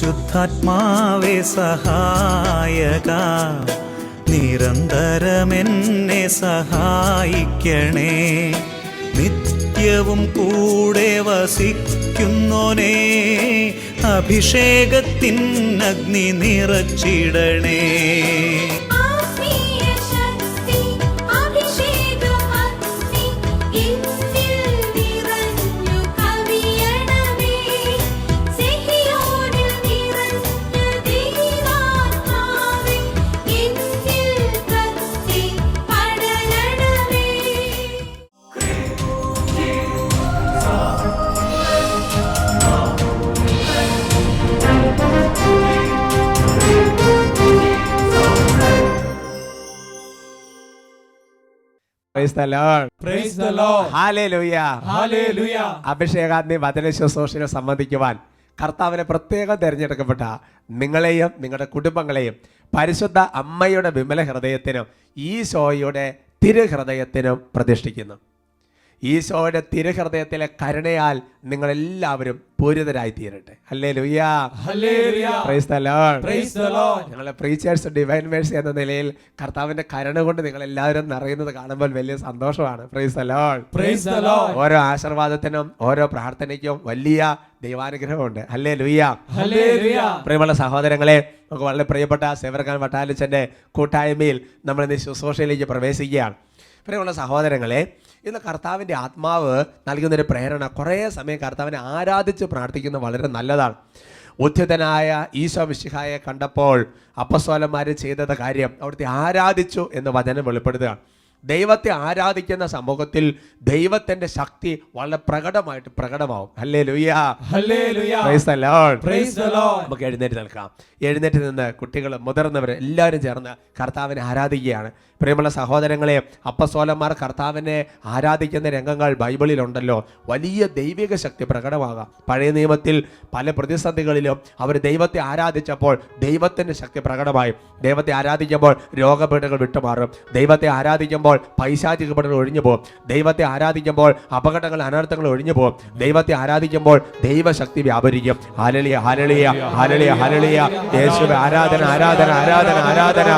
പരിശുദ്ധാത്മാവേ സഹായക, നിരന്തരമെന്നെ സഹായിക്കണേ. നിത്യവും കൂടെ വസിക്കുന്നോനേ, അഭിഷേകത്തിൻ അഗ്നി നിറച്ചിടണേ. Praise the Lord. Praise the Lord. Hallelujah. Hallelujah. അഭിഷേകാഗ്നി വചന ശുശ്രൂഷയിൽ സംബന്ധിക്കുവാൻ കർത്താവിനെ പ്രത്യേകം തിരഞ്ഞെടുക്കപ്പെട്ട നിങ്ങളെയും നിങ്ങളുടെ കുടുംബങ്ങളെയും പരിശുദ്ധ അമ്മയുടെ വിമല ഹൃദയത്തിനും ഈശോയുടെ തിരുഹൃദയത്തിനും പ്രതിഷ്ഠിക്കുന്നു. ഈശോയുടെ തിരുഹൃദയത്തിലെ കരുണയാൽ നിങ്ങളെല്ലാവരും പൂരിതരായി തീരട്ടെ. Hallelujah. Hallelujah. Praise the Lord. Praise the Lord. ഞങ്ങളെ പ്രീച്ചേഴ്സ് ഡിവൈൻ മേഴ്സി എന്ന നിലയിൽ കർത്താവിന്റെ കരുണ കൊണ്ട് നിങ്ങൾ എല്ലാവരും നിറയുന്നത് കാണുമ്പോൾ വലിയ സന്തോഷമാണ്. Price the Lord. Praise the Lord. ഓരോ ആശീർവാദത്തിനും ഓരോ പ്രാർത്ഥനയ്ക്കും വലിയ ദൈവാനുഗ്രഹമുണ്ട്. ഹല്ലേലൂയ. ഹല്ലേലൂയ. പ്രിയമുള്ള സഹോദരങ്ങളെ, നമുക്ക് വളരെ പ്രിയപ്പെട്ട സേവർക്കാൻ വട്ടാലിച്ചന്റെ കൂട്ടായ്മയിൽ നമ്മൾ ഇന്ന് ശുശ്രൂഷയിലേക്ക് പ്രവേശിക്കുകയാണ്. പ്രിയമുള്ള സഹോദരങ്ങളെ, ഇന്ന് കർത്താവിൻ്റെ ആത്മാവ് നൽകുന്നൊരു പ്രേരണ, കുറേ സമയം കർത്താവിനെ ആരാധിച്ച് പ്രാർത്ഥിക്കുന്നത് വളരെ നല്ലതാണ്. ഉദ്ധിതനായ ഈശോ മിശിഹായെ കണ്ടപ്പോൾ അപ്പസ്തോലന്മാർ ചെയ്തത് കാര്യം അവിടുത്തെ ആരാധിച്ചു എന്ന് വചനം വെളിപ്പെടുത്തുകയാണ്. ദൈവത്തെ ആരാധിക്കുന്ന സമൂഹത്തിൽ ദൈവത്തിന്റെ ശക്തി വളരെ പ്രകടമാവും. Hallelujah. Hallelujah. Praise the Lord. Praise the Lord. നമുക്ക് എഴുന്നേറ്റ് നിൽക്കാം. എഴുന്നേറ്റ് നിന്ന് കുട്ടികൾ, മുതിർന്നവർ എല്ലാവരും ചേർന്ന് കർത്താവിനെ ആരാധിക്കുകയാണ്. പ്രിയമുള്ള സഹോദരങ്ങളെ, അപ്പസ്തോലന്മാർ കർത്താവിനെ ആരാധിക്കുന്ന രംഗങ്ങൾ ബൈബിളിലുണ്ടല്ലോ. വലിയ ദൈവിക ശക്തി പ്രകടമാകാം. പഴയ നിയമത്തിൽ പല പ്രതിസന്ധികളിലും അവർ ദൈവത്തെ ആരാധിച്ചപ്പോൾ ദൈവത്തിൻ്റെ ശക്തി പ്രകടമായി. ദൈവത്തെ ആരാധിക്കുമ്പോൾ രോഗപീഠകൾ വിട്ടുമാറും. ദൈവത്തെ ആരാധിക്കുമ്പോൾ പൈശാചിക പീഡകൾ ഒഴിഞ്ഞു പോകും. ദൈവത്തെ ആരാധിക്കുമ്പോൾ അപകടങ്ങൾ അനർത്ഥങ്ങൾ ഒഴിഞ്ഞു പോകും. ദൈവത്തെ ആരാധിക്കുമ്പോൾ ദൈവശക്തി വ്യാപരിക്കും. Hallelujah, hallelujah, hallelujah, hallelujah. യേശുവേ, ആരാധന, ആരാധന, ആരാധന, ആരാധന.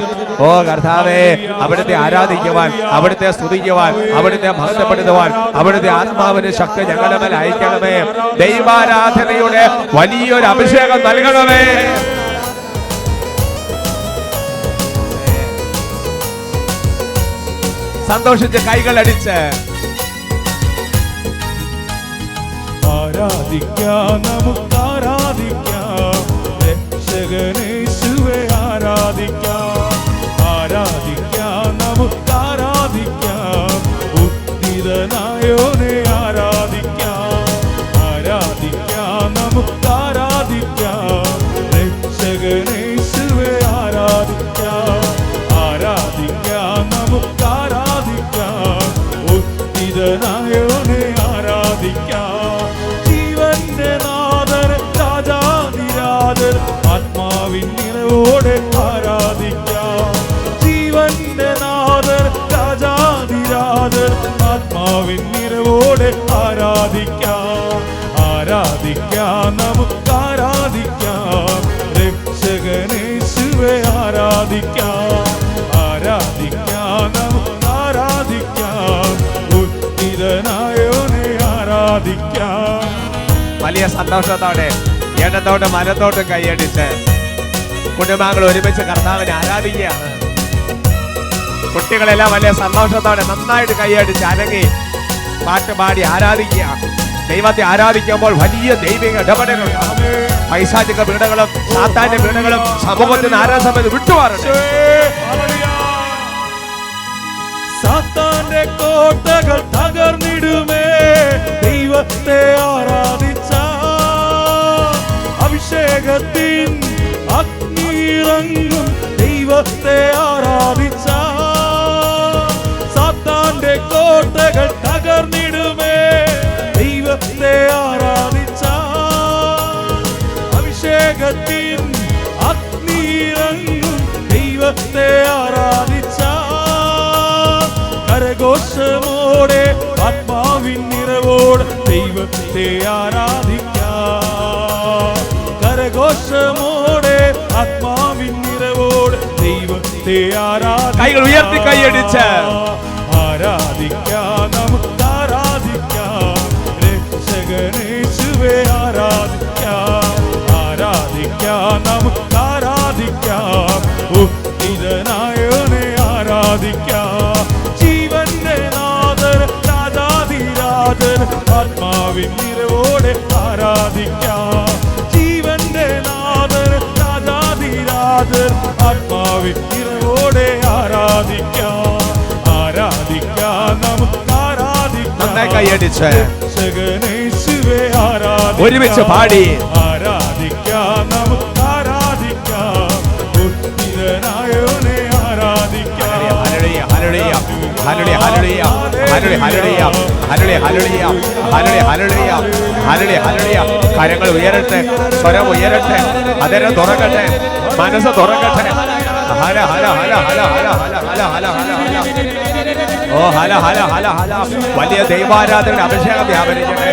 ഓ കർത്താവേ, അവിടുത്തെ ആരാധിക്കുവാൻ, അവിടുത്തെ സ്തുതിക്കുവാൻ, അവിടുത്തെ മഹത്വപ്പെടുത്തുവാൻ അവിടുത്തെ ആത്മാവിന്റെ ശക്തി ഞങ്ങളുടെ മേൽ അയക്കണമേ. ദൈവാരാധനയുടെ വലിയൊരു അഭിഷേകം നൽകണമേ. സന്തോഷിച്ച് കൈകളടിച്ച് ആരാധിക്കാം, നമുക്ക് ആരാധിക്കാം, രക്ഷകനേശുവേ ആരാധിക്കാം. ആരാധിക്കാം, നമുക്ക് ആരാധിക്കാം, ഉദ്ധിതനായോനെ ആരാധിക്കാം. ആരാധിക്കാം, നമുക്ക് ആരാധിക്കാം, രക്ഷകനേശുവേ ആരാധിക്കാം. ആരാധിക്കാം, നമുക്ക് ആരാധിക്കാം, ഉദ്ധിതനായോനെ ആരാധിക്കാം. ജീവന്റെ നാഥൻ രാജാധിരാജൻ ആത്മാവിൻ നിറവോടെ ആരാധിക്കാം. ജീവന്റെ നാഥൻ രാജാധിരാജൻ ആത്മാവിൻ നിറവോടെ ആരാധിക്കാം. ആരാധിക്കാം, നമുക്ക് ആരാധിക്കാം, രക്ഷകനേശുവേ ആരാധിക്കാം. ആരാധിക്കാം, നമുക്ക് ആരാധിക്കാം, ഉദ്ധിതനായോനെ ആരാധിക്കാം. വലിയ സന്തോഷത്തോടെ എണ്ണത്തോട്ട് മലത്തോട്ട് കൈയടിച്ച് കുടുംബാംഗങ്ങൾ ഒരുമിച്ച് കർത്താവിനെ ആരാധിക്കുകയാണ്. കുട്ടികളെല്ലാം വലിയ സന്തോഷത്തോടെ നന്നായിട്ട് കൈയടിച്ച് അനങ്ങി പാട്ട് പാടി ആരാധിക്കുകയാണ്. ദൈവത്തെ ആരാധിക്കുമ്പോൾ വലിയ ദൈവിക ഇടപെടലുണ്ട്. പൈശാചിക പീഡകളും സാത്താന്റെ പീഡകളും സമൂഹത്തിന് ആരാധന വിട്ടുമാറട്ടെ. സാത്താന്റെ കോട്ടകൾ തകർന്നിടുമേ ദൈവത്തെ ആരാധിച്ച. അഭിഷേകത്തിൻ അഗ്നിയിറങ്ങും ദൈവത്തെ ആരാധിച്ച. സാത്താന്റെ കോട്ടകൾ തകർന്നിടുമേ ദൈവത്തെ ആരാധിച്ച. അഭിഷേകത്തിൻ അഗ്നിയിറങ്ങും ദൈവത്തെ ആരാധിച്ച. കരഘോഷമോടെ ആത്മാവിൻ നിറവോടെ ദൈവത്തെ ആരാധിക്കാം. കരഘോഷ സന്തോഷമോടെ ആത്മാവിൻ നിറവോടെ ദൈവത്തെ കൈകൾ ഉയർത്തി കൈയടിച്ച് ആരാധിക്കാം, നമുക്ക് ആരാധിക്കാം. രക്ഷകനേശുവേ ആരാധിക്കാം, ആരാധിക്കാം, നമുക്ക് ആരാധിക്കാം. ഉത്തിരനായവനെ ആരാധിക്കാം. ജീവന്റെ നാഥൻ രാജാധിരാജൻ ആത്മാവിൻ നിറവോടെ ആരാധിക്കാം. ജീവന്റെ നാഥൻ രാജാധിരാജൻ ആത്മാവിൻ നിറവോടെ ആരാധിക്കാം. ആരാധിക്കാം, നമുക്ക് നന്നായി കൈയടിച്ച് രക്ഷകനേശുവേ ആരാധിക്കാം. ഒരുമിച്ച് പാടി ആരാധിക്കാം, നമുക്ക് ആരാധിക്കാം. ഉത്തിരനായവനെ ആരാധിക്കാം. Hallelujah, hallelujah, hallelujah, hallelujah, hallelujah, hallelujah, hallelujah, hallelujah, hallelujah, hallelujah. കരങ്ങൾ ഉയരട്ടെ, സ്വരം ഉയരട്ടെ, അതരം തുറക്കട്ടെ, മനസ്സ് തുറക്കട്ടെ. ഹല ഹല ഹല ഹല ഹല ഹല ഹല ഹല ഹല ഹല. ഓ ഹല ഹല ഹല ഹല. വലിയ ദൈവാരാധന അഭിഷേകം വ്യാപരിക്കട്ടെ.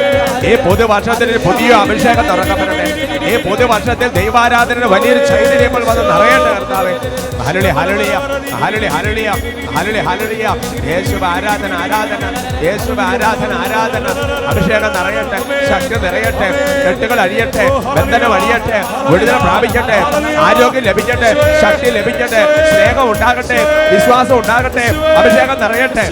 ഈ പുതുവർഷത്തിൽ പുതിയ അഭിഷേകം തുറക്കപ്പെടട്ടെ. ഈ പുതുവർഷത്തിൽ ദൈവാരാധന വലിയൊരു ചൈതന്യങ്ങൾ വന്ന് നിറയേണ്ട കർത്താവേ. Hallelujah, hallelujah, hallelujah, hallelujah, hallelujah, hallelujah. യേശുവേ ആരാധന, ആരാധന, യേശുവേ ആരാധന, ആരാധന. അഭിഷേകം നിറയട്ടെ, ശക്തി നിറയട്ടെ, കെട്ടുകൾ അഴിയട്ടെ, ബന്ധനം അഴിയട്ടെ, വിടുതൽ പ്രാപിക്കട്ടെ, ആരോഗ്യം ലഭിക്കട്ടെ, ശക്തി ലഭിക്കട്ടെ, സ്നേഹം ഉണ്ടാകട്ടെ, വിശ്വാസം ഉണ്ടാകട്ടെ, അഭിഷേകം നിറയട്ടെ.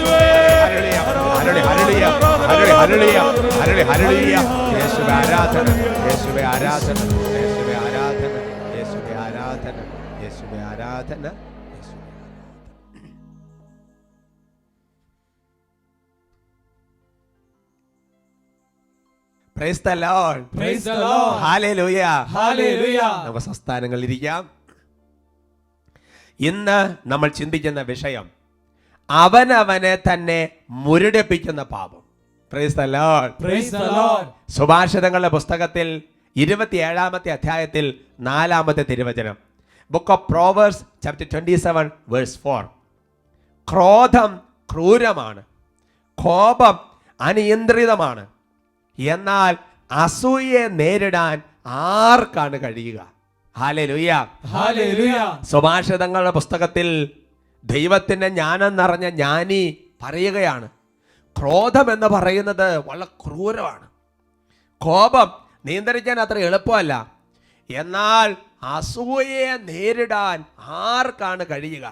Hallelujah, hallelujah, hallelujah, hallelujah, hallelujah, hallelujah. യേശുവേ ആരാധന, യേശുവേ ആരാധന, യേശുവേ ആരാധന, യേശുവേ ആരാധന, യേശുവേ ആരാധന. Praise the Lord. Praise the Lord. Hallelujah. Hallelujah. നമുക്ക് സംസ്ഥാനങ്ങളിൽ ഇരിക്കാം. ഇന്ന് നമ്മൾ ചിന്തിക്കുന്ന വിഷയം അവനവനെ തന്നെ മുരടിപ്പിക്കുന്ന പാപം. Praise the Lord. Praise the Lord. സുഭാഷിതങ്ങളുടെ പുസ്തകത്തിൽ 27-ാമത്തെ അധ്യായത്തിൽ 4-ാമത്തെ തിരുവചനം. Book of proverbs chapter 27 verse 4. ക്രോധം ക്രൂരമാണ്, കോപം അനിയന്ത്രിതമാണ്, എന്നാൽ അസൂയയെ നേരിടാൻ ആർക്കാണ് കഴിയുക? Hallelujah, hallelujah. സുഭാഷിതങ്ങളുടെ പുസ്തകത്തിൽ ദൈവത്തിന്റെ ജ്ഞാനം നിറഞ്ഞ ജ്ഞാനി പറയുകയാണ്, ക്രോധം എന്ന് പറയുന്നത് വളരെ ക്രൂരമാണ്. കോപം നിയന്ത്രിക്കാൻ അത്ര എളുപ്പമല്ല, എന്നാൽ അസൂയയെ നേരിടാൻ ആർക്കാണ് കഴിയുക?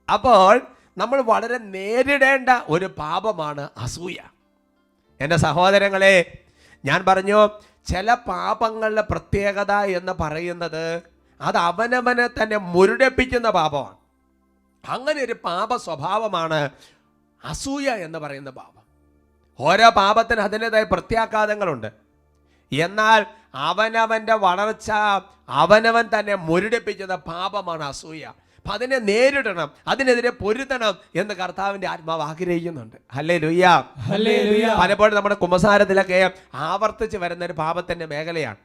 അപ്പോൾ നമ്മൾ വളരെ നേരിടേണ്ട ഒരു പാപമാണ് അസൂയ. എൻ്റെ സഹോദരങ്ങളെ, ഞാൻ പറഞ്ഞു, ചില പാപങ്ങളുടെ പ്രത്യേകത എന്ന് പറയുന്നത് അത് അവനവനെ തന്നെ മുരടിപ്പിക്കുന്ന പാപമാണ്. അങ്ങനെ ഒരു പാപ സ്വഭാവമാണ് അസൂയ എന്ന് പറയുന്ന പാപം. ഓരോ പാപത്തിന് അതിൻ്റെതായ പ്രത്യാഘാതങ്ങളുണ്ട്. എന്നാൽ അവനവൻ്റെ വളർച്ച അവനവൻ തന്നെ മുരടിപ്പിക്കുന്ന പാപമാണ് അസൂയ. അപ്പം അതിനെ നേരിടണം, അതിനെതിരെ പൊരുത്തണം എന്ന് കർത്താവിൻ്റെ ആത്മാവ് ആഗ്രഹിക്കുന്നുണ്ട്. Hallelujah, hallelujah. പലപ്പോഴും നമ്മുടെ കുമ്പസാരത്തിലൊക്കെ ആവർത്തിച്ച് വരുന്ന ഒരു പാപത്തിൻ്റെ മേഖലയാണ്.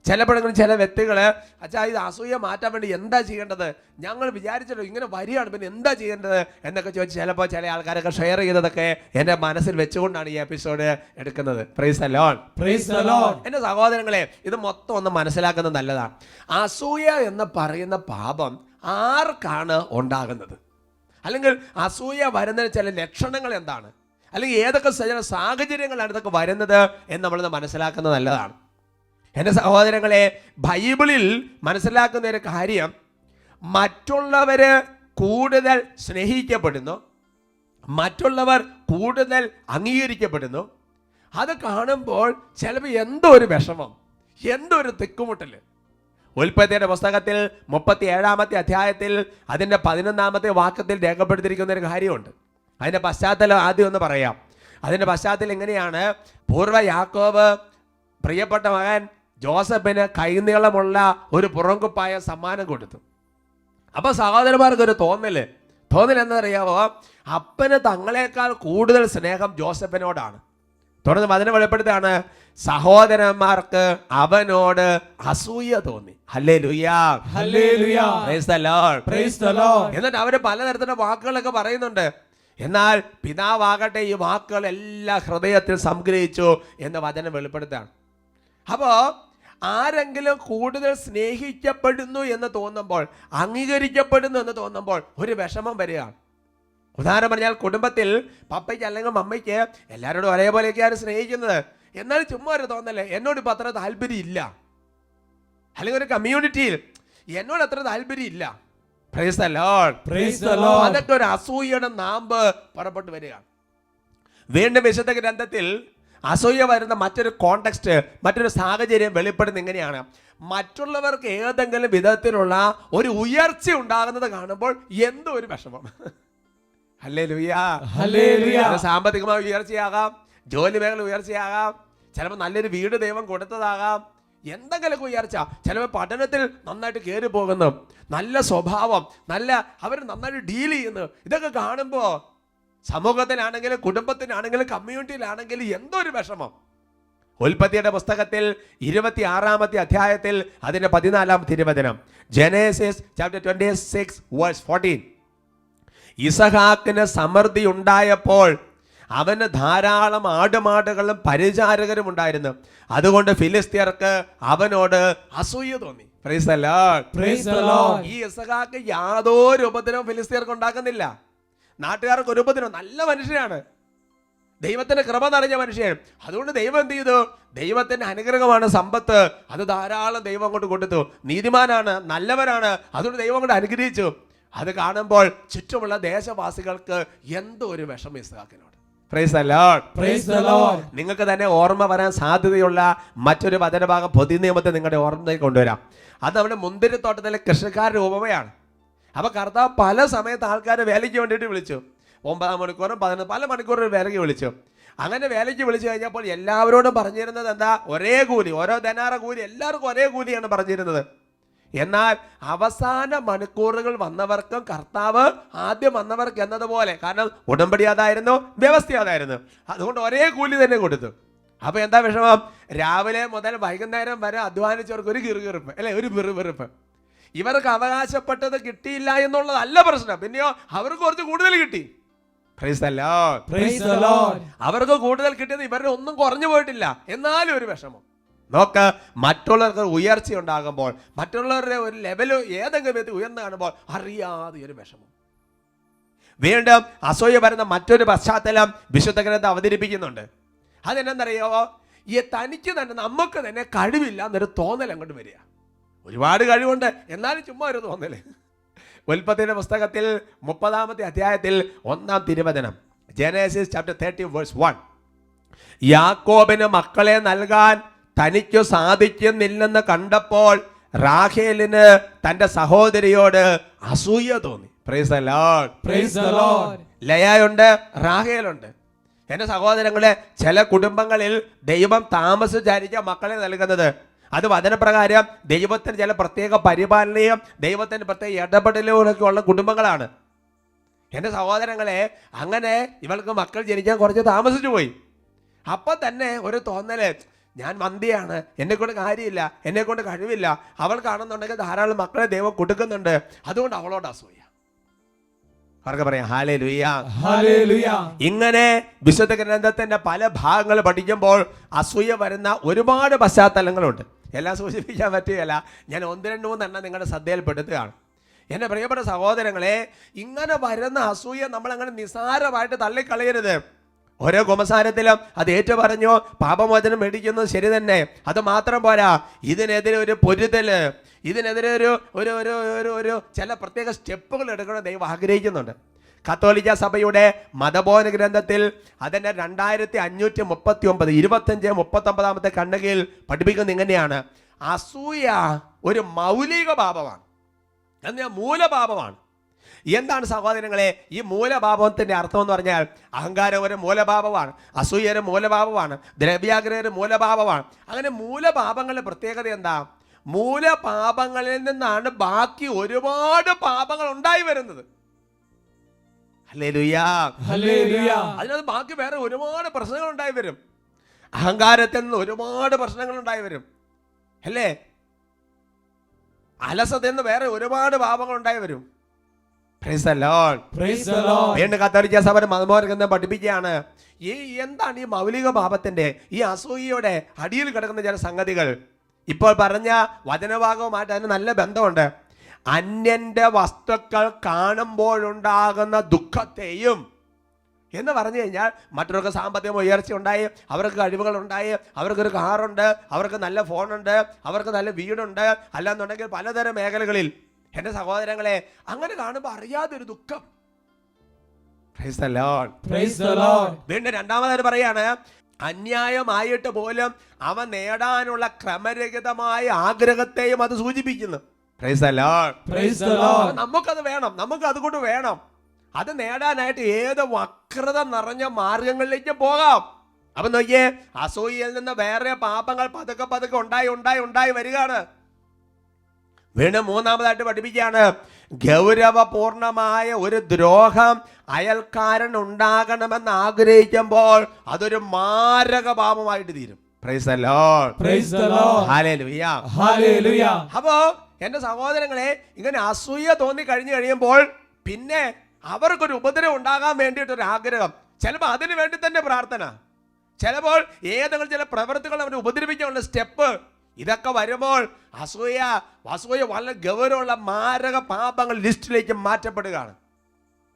ചിലപ്പോഴെങ്കിലും ചില വ്യക്തികൾ, അച്ഛാ ഇത് അസൂയ മാറ്റാൻ വേണ്ടി എന്താ ചെയ്യേണ്ടത്, ഞങ്ങൾ വിചാരിച്ചല്ലോ ഇങ്ങനെ വരികയാണ്, പിന്നെ എന്താ ചെയ്യേണ്ടത് എന്നൊക്കെ ചോദിച്ച് ചിലപ്പോൾ ചില ആൾക്കാരൊക്കെ ഷെയർ ചെയ്തതൊക്കെ എൻ്റെ മനസ്സിൽ വെച്ചുകൊണ്ടാണ് ഈ എപ്പിസോഡ് എടുക്കുന്നത്. Price the Lord. Praise the Lord. എൻ്റെ സഹോദരങ്ങളെ, ഇത് മൊത്തം ഒന്ന് മനസ്സിലാക്കുന്നത് നല്ലതാണ്. അസൂയ എന്ന് പറയുന്ന പാപം ആർക്കാണ് ഉണ്ടാകുന്നത്, അല്ലെങ്കിൽ അസൂയ വരുന്നതിന് ചില ലക്ഷണങ്ങൾ എന്താണ്, അല്ലെങ്കിൽ ഏതൊക്കെ ചില സാഹചര്യങ്ങളാണ് ഇതൊക്കെ വരുന്നത് എന്ന് നമ്മളൊന്ന് മനസ്സിലാക്കുന്നത് നല്ലതാണ്. എൻ്റെ സഹോദരങ്ങളെ, ബൈബിളിൽ മനസ്സിലാക്കുന്ന ഒരു കാര്യം, മറ്റുള്ളവർ കൂടുതൽ സ്നേഹിക്കപ്പെടുന്നു, മറ്റുള്ളവർ കൂടുതൽ അംഗീകരിക്കപ്പെടുന്നു. അത് കാണുമ്പോൾ ചിലപ്പോൾ എന്തോ ഒരു വിഷമം, എന്തോ ഒരു തിക്കുമുട്ടൽ. ഉൽപ്പത്തിയുടെ പുസ്തകത്തിൽ 37-ാമത്തെ അധ്യായത്തിൽ അതിൻ്റെ 11-ാമത്തെ വാക്യത്തിൽ രേഖപ്പെടുത്തിയിരിക്കുന്ന ഒരു കാര്യമുണ്ട്. അതിൻ്റെ പശ്ചാത്തലം ആദ്യം ഒന്ന് പറയാം. അതിൻ്റെ പശ്ചാത്തലം എങ്ങനെയാണ്? പൂർവ്വ യാക്കോബ് പ്രിയപ്പെട്ട മകൻ ജോസഫിന് കൈനീളമുള്ള ഒരു പുറങ്കുപ്പായ സമ്മാനം കൊടുത്തു. അപ്പോൾ സഹോദരന്മാർക്കൊരു തോന്നൽ എന്നറിയാമോ? അപ്പന് തങ്ങളെക്കാൾ കൂടുതൽ സ്നേഹം ജോസഫിനോടാണ്. തുടർന്ന് വചനം വെളിപ്പെടുത്താണ്, സഹോദരന്മാർക്ക് അവനോട് അസൂയ തോന്നി. Hallelujah, hallelujah. Praise the Lord, praise the Lord. എന്നിട്ട് അവര് പലതരത്തിലുള്ള വാക്കുകളൊക്കെ പറയുന്നുണ്ട്. എന്നാൽ പിതാവാകട്ടെ ഈ വാക്കുകൾ എല്ലാ ഹൃദയത്തിൽ സംഗ്രഹിച്ചു എന്ന് വചനം വെളിപ്പെടുത്താണ്. അപ്പോൾ ആരെങ്കിലും കൂടുതൽ സ്നേഹിക്കപ്പെടുന്നു എന്ന് തോന്നുമ്പോൾ, അംഗീകരിക്കപ്പെടുന്നു എന്ന് തോന്നുമ്പോൾ ഒരു വിഷമം വരികയാണ്. ഉദാഹരണം പറഞ്ഞാൽ, കുടുംബത്തിൽ പപ്പയ്ക്ക് അല്ലെങ്കിൽ മമ്മയ്ക്ക് എല്ലാവരോടും ഒരേപോലെയൊക്കെയാണ് സ്നേഹിക്കുന്നത്. എന്നാൽ ചുമ്മാ ഒരു തോന്നല്ലേ, എന്നോട് ഇപ്പം അത്ര താല്പര്യം ഇല്ല, അല്ലെങ്കിൽ ഒരു കമ്മ്യൂണിറ്റിയിൽ എന്നോട് അത്ര താല്പര്യം ഇല്ല. Price the Lord. Praise the Lord. അതൊക്കെ ഒരു അസൂയയുടെ നാമ്പ് പുറപ്പെട്ടു വരികയാണ്. വീണ്ടും വിശുദ്ധ ഗ്രന്ഥത്തിൽ അസൂയ വരുന്ന മറ്റൊരു കോണ്ടെക്സ്റ്റ്, മറ്റൊരു സാഹചര്യം വെളിപ്പെടുന്ന ഇങ്ങനെയാണ്: മറ്റുള്ളവർക്ക് ഏതെങ്കിലും വിധത്തിലുള്ള ഒരു ഉയർച്ച ഉണ്ടാകുന്നത് കാണുമ്പോൾ എന്തോ ഒരു വിഷമം. ഹല്ലേലൂയ. ഹല്ലേലൂയ. അത് സാമ്പത്തികമായ ഉയർച്ചയാകാം, ജോലി മേഖല ഉയർച്ചയാകാം, ചിലപ്പോൾ നല്ലൊരു വീട് ദൈവം കൊടുത്തതാകാം, എന്തെങ്കിലുമൊക്കെ ഉയർച്ച. ചിലപ്പോൾ പഠനത്തിൽ നന്നായിട്ട് കയറി പോകുന്നു, നല്ല സ്വഭാവം, അവർ നന്നായിട്ട് ഡീൽ ചെയ്യുന്നു. ഇതൊക്കെ കാണുമ്പോൾ സമൂഹത്തിനാണെങ്കിലും കുടുംബത്തിനാണെങ്കിലും കമ്മ്യൂണിറ്റിയിലാണെങ്കിലും എന്തോ ഒരു വിഷമം. ഉൽപ്പത്തിയുടെ പുസ്തകത്തിൽ 26-ാമത്തെ അധ്യായത്തിൽ അതിന്റെ 14-ാമത്തെ തിരുവചനം, ജനേസിസ് ചാപ്റ്റർ 26 വേഴ്സ് 14. ഇസഹാക്കിന് സമൃദ്ധി ഉണ്ടായപ്പോൾ അവന് ധാരാളം ആടുമാടുകളും പരിചാരകരും ഉണ്ടായിരുന്നു. അതുകൊണ്ട് ഫിലിസ്ത്യർക്ക് അവനോട് അസൂയ തോന്നി. Price the Lord. Praise the Lord. ഈ ഇസഹാക്ക് യാതൊരു ഉപദ്രവം ഫിലിസ്ത്യർക്ക് ഉണ്ടാക്കുന്നില്ല. നാട്ടുകാർക്ക് ഒരു ഉപദ്രവം, നല്ല മനുഷ്യനാണ്, ദൈവത്തിന്റെ കൃപ നിറഞ്ഞ മനുഷ്യൻ. അതുകൊണ്ട് ദൈവം എന്ത് ചെയ്തു? ദൈവത്തിന്റെ അനുഗ്രഹമാണ് സമ്പത്ത്, അത് ധാരാളം ദൈവം കൊണ്ട് കൊടുത്തു. നീതിമാനാണ്, നല്ലവരാണ്, അതുകൊണ്ട് ദൈവം കൊണ്ട് അനുഗ്രഹിച്ചു. അത് കാണുമ്പോൾ ചുറ്റുമുള്ള ദേശവാസികൾക്ക് എന്തോ ഒരു വിഷമം ഇസ്ഹാക്കിനോട്. Praise the Lord. Praise the Lord. നിങ്ങൾക്ക് തന്നെ ഓർമ്മ വരാൻ സാധ്യതയുള്ള മറ്റൊരു വചനഭാഗം പുതിയ നിയമത്തെ നിങ്ങളുടെ ഓർമ്മയിൽ കൊണ്ടുവരാം. അത് നമ്മുടെ മുന്തിരിത്തോട്ടത്തിലെ കൃഷിക്കാരുടെ ഉപമയാണ്. അപ്പൊ കർത്താവ് പല സമയത്ത് ആൾക്കാരെ വേലയ്ക്ക് വേണ്ടിയിട്ട് വിളിച്ചു. 9 മണിക്കൂറും 11 പല മണിക്കൂറും വേലയ്ക്ക് വിളിച്ചു. അങ്ങനെ വേലയ്ക്ക് വിളിച്ചു കഴിഞ്ഞപ്പോൾ എല്ലാവരോടും പറഞ്ഞിരുന്നത് എന്താ? ഒരേ കൂലി, ഓരോ ധനാറ കൂലി, എല്ലാവർക്കും ഒരേ കൂലിയാണ് പറഞ്ഞിരുന്നത്. എന്നാൽ അവസാന മണിക്കൂറുകൾ വന്നവർക്കും കർത്താവ് ആദ്യം വന്നവർക്ക് എന്നതുപോലെ, കാരണം ഉടമ്പടി അതായിരുന്നു, വ്യവസ്ഥ അതായിരുന്നു, അതുകൊണ്ട് ഒരേ കൂലി തന്നെ കൊടുത്തു. അപ്പൊ എന്താ വിഷമം? രാവിലെ മുതൽ വൈകുന്നേരം വരെ അധ്വാനിച്ചവർക്ക് ഒരു കിറുകിറുപ്പ്, അല്ലെ, ഒരു വെറുപ്പ്. ഇവർക്ക് അവകാശപ്പെട്ടത് കിട്ടിയില്ല എന്നുള്ളതല്ല പ്രശ്നം, പിന്നെയോ അവർക്ക് കുറച്ച് കൂടുതൽ കിട്ടി. Praise the Lord. Praise the Lord. അവർക്ക് കൂടുതൽ കിട്ടിയത് ഇവരുടെ ഒന്നും കുറഞ്ഞു പോയിട്ടില്ല, എന്നാലും ഒരു വിഷമം. നോക്ക്, മറ്റുള്ളവർക്ക് ഉയർച്ച ഉണ്ടാകുമ്പോൾ, മറ്റുള്ളവരുടെ ഒരു ലെവല് ഏതെങ്കിലും വിധത്തിൽ ഉയർന്നു കാണുമ്പോൾ അറിയാതെ ഒരു വിഷമം. വീണ്ടും അസൂയ വരുന്ന മറ്റൊരു പശ്ചാത്തലം വിശുദ്ധ ഗ്രന്ഥം അവതരിപ്പിക്കുന്നുണ്ട്. അതെന്നറിയോ? ഈ തനിക്ക് തന്നെ, നമുക്ക് തന്നെ കഴിവില്ല എന്നൊരു തോന്നൽ അങ്ങോട്ട് വരിക. ഒരുപാട് കഴിവുണ്ട്, എന്നാലും ചുമ്മാ ഒരു തോന്നല്. ഉൽപ്പത്തിയുടെ പുസ്തകത്തിൽ 30-ാമത്തെ അധ്യായത്തിൽ 1-ാം തിരുവചനം, ജനേസിസ് ചാപ്റ്റർ 30 വേഴ്സ് 1. യാക്കോബിന് മക്കളെ നൽകാൻ തനിക്ക് സാധിക്കുന്നില്ലെന്ന് കണ്ടപ്പോൾ റാഹേലിന് തന്റെ സഹോദരിയോട് അസൂയ തോന്നി. Price the Lord. Praise the Lord. ലയയുണ്ട്, റാഹേലുണ്ട്. എന്റെ സഹോദരങ്ങളെ, ചില കുടുംബങ്ങളിൽ ദൈവം താമസിച്ചായിരിക്കാം മക്കളെ നൽകുന്നത്. അത് വചനപ്രകാരം ദൈവത്തിന് ചില പ്രത്യേക പരിപാലനയും ദൈവത്തിന് പ്രത്യേക ഇടപെടലുകളൊക്കെ ഉള്ള കുടുംബങ്ങളാണ്. എൻ്റെ സഹോദരങ്ങളെ, അങ്ങനെ ഇവൾക്ക് മക്കൾ ജനിക്കാൻ കുറച്ച് താമസിച്ചു പോയി. അപ്പം തന്നെ ഒരു തോന്നല്, ഞാൻ മന്തിയാണ്, എന്നെ കൊണ്ട് കാര്യമില്ല, എന്നെ കൊണ്ട് കഴിവില്ല. അവൾക്കാണെന്നുണ്ടെങ്കിൽ ധാരാളം മക്കളെ ദൈവം കൊടുക്കുന്നുണ്ട്, അതുകൊണ്ട് അവളോട് അസൂയ. അവർക്ക് പറയാം ഹല്ലേലൂയ. ഹല്ലേലൂയ. ഇങ്ങനെ വിശുദ്ധ ഗ്രന്ഥത്തിന്റെ പല ഭാഗങ്ങൾ പഠിക്കുമ്പോൾ അസൂയ വരുന്ന ഒരുപാട് പശ്ചാത്തലങ്ങളുണ്ട്. എല്ലാം സൂചിപ്പിക്കാൻ പറ്റുകയല്ല, ഞാൻ 1-2-3 എണ്ണം നിങ്ങളുടെ ശ്രദ്ധയിൽപ്പെടുത്തുകയാണ്. എൻ്റെ പ്രിയപ്പെട്ട സഹോദരങ്ങളെ, ഇങ്ങനെ വരുന്ന അസൂയ നമ്മളങ്ങനെ നിസ്സാരമായിട്ട് തള്ളിക്കളയരുത്. ഓരോ കുമ്പസാരത്തിലും അത് ഏറ്റു പറഞ്ഞു പാപമോചനം മേടിക്കുന്നത് ശരി തന്നെ. അത് മാത്രം പോരാ, ഇതിനെതിരെ ഒരു പൊരുതല്, ഇതിനെതിരെ ഒരു ചില പ്രത്യേക സ്റ്റെപ്പുകൾ എടുക്കണം ദൈവം ആഗ്രഹിക്കുന്നുണ്ട്. കത്തോലിക്ക സഭയുടെ മതബോധന ഗ്രന്ഥത്തിൽ അതിൻ്റെ 2539 25-39 ഖണ്ഡികയിൽ പഠിപ്പിക്കുന്നത് ഇങ്ങനെയാണ്: അസൂയ ഒരു മൗലിക പാപമാണ്, എന്നാൽ മൂലപാപമാണ്. എന്താണ് സഹോദരങ്ങളെ ഈ മൂലപാപത്തിന്റെ അർത്ഥം എന്ന് പറഞ്ഞാൽ? അഹങ്കാരം ഒരു മൂലപാപമാണ്, അസൂയ ഒരു മൂലപാപമാണ്, ദ്രവ്യാഗ്രഹം ഒരു മൂലപാപമാണ്. അങ്ങനെ മൂലപാപങ്ങളുടെ പ്രത്യേകത എന്താ? മൂലപാപങ്ങളിൽ നിന്നാണ് ബാക്കി ഒരുപാട് പാപങ്ങൾ ഉണ്ടായി വരുന്നത്. ഹല്ലേലൂയ. ഹല്ലേലൂയ. അതിനകത്ത് ബാക്കി വേറെ ഒരുപാട് പ്രശ്നങ്ങൾ ഉണ്ടായി വരും. അഹങ്കാരത്തിൽ നിന്ന് ഒരുപാട് പ്രശ്നങ്ങൾ ഉണ്ടായി വരും, അല്ലേ? അലസതയിൽ നിന്ന് വേറെ ഒരുപാട് പാപങ്ങൾ ഉണ്ടായി വരും. Praise the Lord. Praise the Lord. വീണ്ടും കത്തോലിക്ക സഭ മതബോധന പഠിപ്പിക്കുകയാണ്, എന്താണ് ഈ മൗലിക പാപത്തിന്റെ, ഈ അസൂയയുടെ അടിയിൽ കിടക്കുന്ന ചില സംഗതികൾ. ഇപ്പോൾ പറഞ്ഞ വചനഭാഗവുമായിട്ട് അതിന് നല്ല ബന്ധമുണ്ട്. അന്യന്റെ വസ്തുക്കൾ കാണുമ്പോഴുണ്ടാകുന്ന ദുഃഖത്തെയും എന്ന് പറഞ്ഞു കഴിഞ്ഞാൽ മറ്റവർക്ക് സാമ്പത്തിക ഉയർച്ച ഉണ്ടായി, അവർക്ക് കഴിവുകൾ ഉണ്ടായി, അവർക്കൊരു കാറുണ്ട്, അവർക്ക് നല്ല ഫോണുണ്ട്, അവർക്ക് നല്ല വീടുണ്ട്, അല്ലാന്നുണ്ടെങ്കിൽ പലതരം മേഖലകളിൽ. എൻ്റെ സഹോദരങ്ങളെ, അങ്ങനെ കാണുമ്പോൾ അറിയാതൊരു ദുഃഖം. Praise the Lord. Praise the Lord. വീണ്ടും രണ്ടാമതായിട്ട് പറയാണ്, അന്യായമായിട്ട് പോലും അവ നേടാനുള്ള ക്രമരഹിതമായ ആഗ്രഹത്തെയും അത് സൂചിപ്പിക്കുന്നു. Praise the Lord. Praise the Lord. നമുക്കത് വേണം, നമുക്ക് അതുകൊണ്ട് വേണം. അത് നേടാനായിട്ട് ഏത് വക്രത നിറഞ്ഞ മാർഗങ്ങളിലേക്ക് പോകാം. അപ്പൊ നോക്കിയേ, അസൂയയിൽ നിന്ന് വേറെ പാപങ്ങൾ പതുക്കെ പതുക്കെ ഉണ്ടായി വരികയാണ്. വീണ്ടും മൂന്നാമതായിട്ട് പഠിപ്പിക്കുകയാണ്, ഗൗരവപൂർണമായ ഒരു ദ്രോഹം അയൽക്കാരൻ ഉണ്ടാകണമെന്ന് ആഗ്രഹിക്കുമ്പോൾ അതൊരു മാരക പാപമായിട്ട് തീരും. Praise the Lord. Praise the Lord. Hallelujah. Hallelujah. അപ്പോ എന്റെ സഹോദരങ്ങളെ, ഇങ്ങനെ അസൂയ തോന്നി കഴിഞ്ഞു കഴിയുമ്പോൾ പിന്നെ അവർക്കൊരു ഉപദ്രവം ഉണ്ടാകാൻ വേണ്ടിയിട്ടൊരു ആഗ്രഹം, ചിലപ്പോൾ അതിനു വേണ്ടി തന്നെ പ്രാർത്ഥന, ചിലപ്പോൾ ഏതെങ്കിലും ചില പ്രവൃത്തികൾ അവരെ ഉപദ്രവിക്കാനുള്ള സ്റ്റെപ്പ്, ഇതൊക്കെ വരുമ്പോൾ അസൂയ വളരെ ഗൗരവമുള്ള മാരക പാപങ്ങൾ ലിസ്റ്റിലേക്ക് മാറ്റപ്പെടുകയാണ്.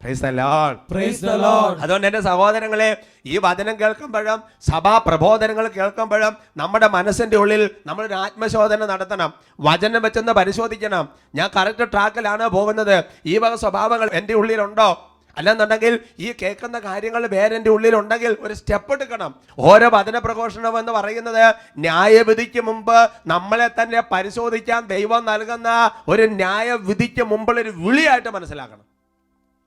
Praise the Lord. Praise the Lord. അതുകൊണ്ട് എൻ്റെ സഹോദരങ്ങളെ, ഈ വചനം കേൾക്കുമ്പോഴും സഭാ പ്രബോധനങ്ങൾ കേൾക്കുമ്പോഴും നമ്മുടെ മനസ്സിൻ്റെ ഉള്ളിൽ നമ്മളൊരു ആത്മശോധന നടത്തണം. വചനം വെച്ചെന്ന് പരിശോധിക്കണം. ഞാൻ കറക്റ്റ് ട്രാക്കിലാണ് പോകുന്നത്, ഈ വക സ്വഭാവങ്ങൾ എൻ്റെ ഉള്ളിലുണ്ടോ? അല്ലെന്നുണ്ടെങ്കിൽ ഈ കേൾക്കുന്ന കാര്യങ്ങൾ വേറെ എൻ്റെ ഉള്ളിലുണ്ടെങ്കിൽ ഒരു സ്റ്റെപ്പ് എടുക്കണം. ഓരോ വചന പ്രഘോഷണം എന്ന് പറയുന്നത് ന്യായവിധിക്ക് മുമ്പ് നമ്മളെ തന്നെ പരിശോധിക്കാൻ ദൈവം നൽകുന്ന ഒരു ന്യായവിധിക്ക് മുമ്പുള്ളൊരു വിളിയായിട്ട് മനസ്സിലാക്കണം.